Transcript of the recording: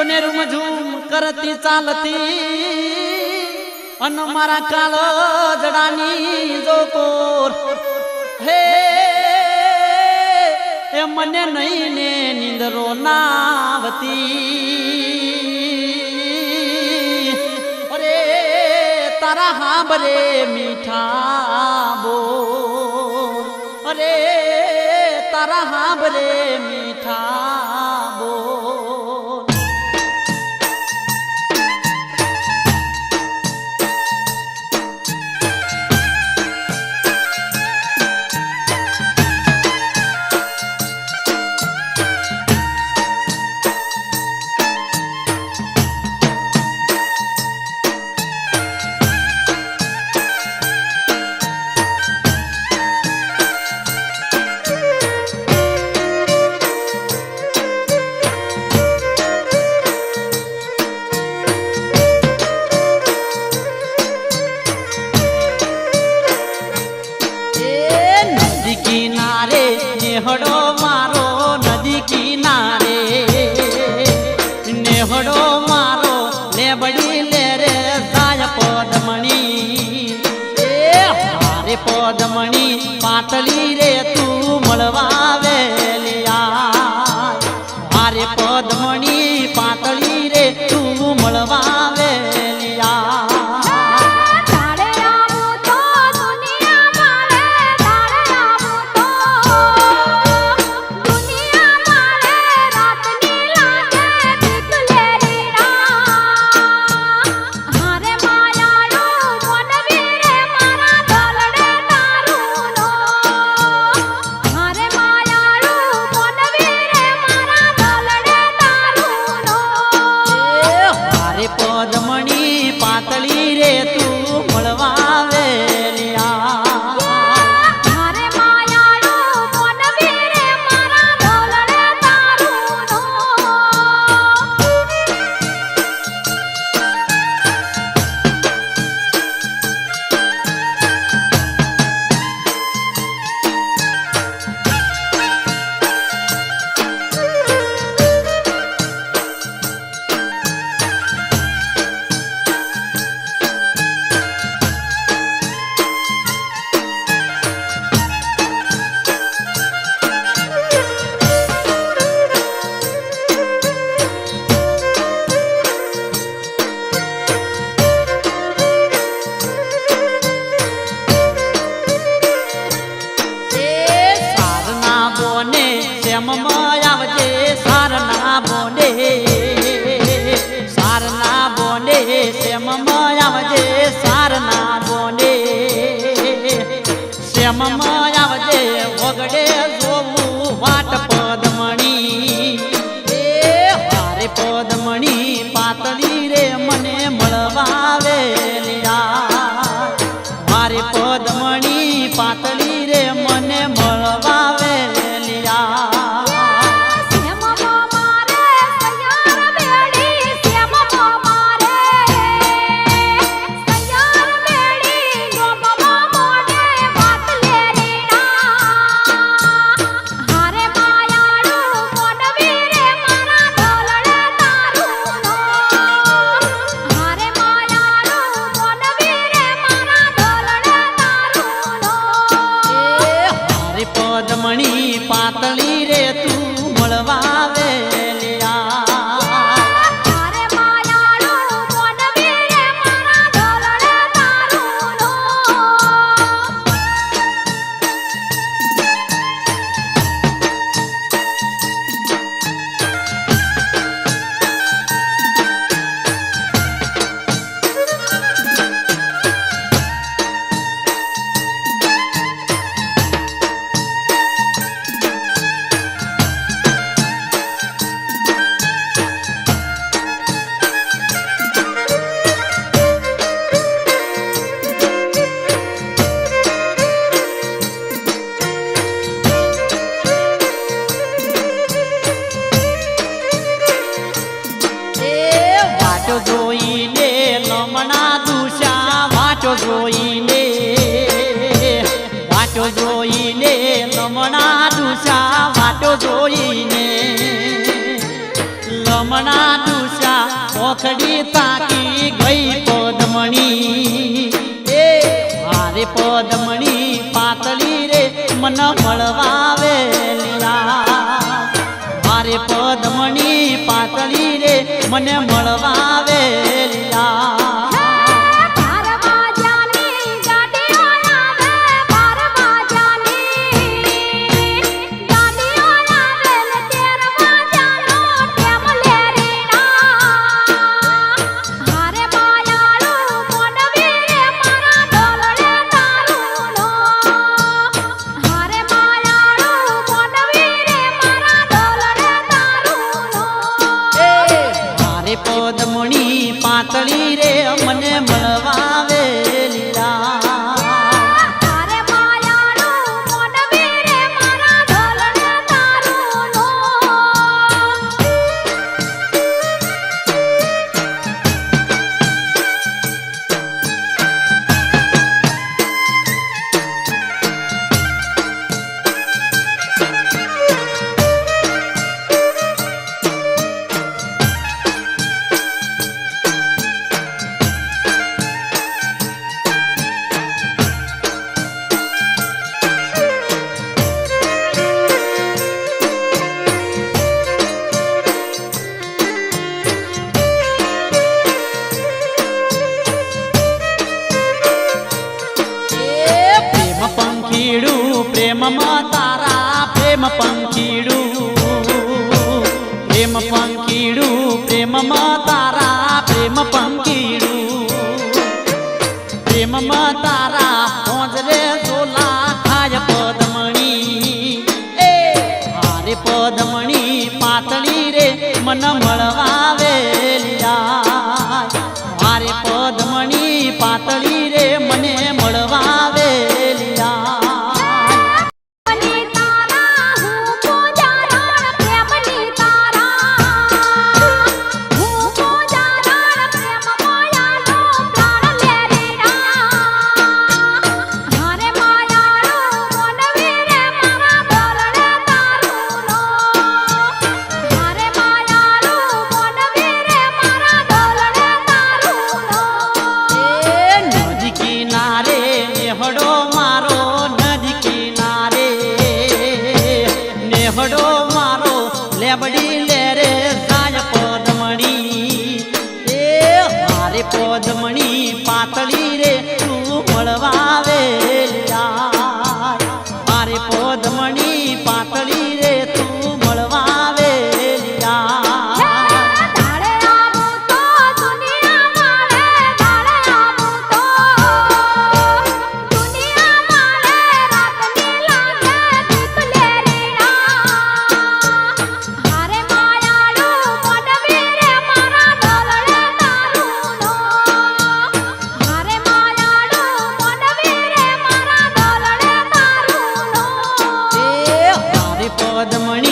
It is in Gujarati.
મને રૂમઝૂમ કરતી ચાલતી અન મારા કાળ જડાની જોકોર હે એ મને નહીં ને નિંદરો નાવતી અરે તારા હાંભરે મીઠા બોલ અરે તારા હાંભરે મીઠા બોલ नेहड़ो मारो नदी किनारे नेहड़ो मारो ले बड़ी ले रे जाय पदमणी हारे पदमणी पातली रे तू मळवावेलिया हारे पदमणी पातली रे तू मळवावेलिया पदमणी पातली रे तू मळवावेलिया हारे मायाळू मोनवी रे मारा ढोलडे तारुनो आवजे सारना बोले श्याम आवजे सारना बोले श्याम आवजे वगड़े जोवू वाट पदमणी हारे पदमणी पातली रे मने मळवावेलिया हारे पदमणी पातली रे मने मळवावेलिया पदमणी पातली रे तू मळवावेलिया हारे मायाळू मोनवी रे मारा ढोलडे तारुनो જોઈને લમણા દુસા વાટો જોઈને લમણા દુસા પોખડી તાકી ગઈ પદમણી એ મારે પદમણી પાતળી રે મન મળવા વેલીલા મારે પદમણી પાતળી રે મને મળવા વેલીલા પદમણી પાતળી રે મને મળવા વેલીલા પ્રેમમાં તારા પ્રેમ પંખીડું પ્રેમ પંખીડું પ્રેમમાં તારા પ્રેમ પંખીડું પ્રેમમાં તારા હોજરે સોલા ખાય પદમણી એ હારે પદમણી પાતળી રે મન મળવા વેલીલા હારે પદમણી પાતળી રે મને મળવા વેલીલા નેહડો મારો લેબડી લે રે જાય પદમણી એ મારે પદમણી પાતળી રે તું મળવા વેલીલા મારે પદમણી પાતળી રે તું મળવા વેલીલા પદમણી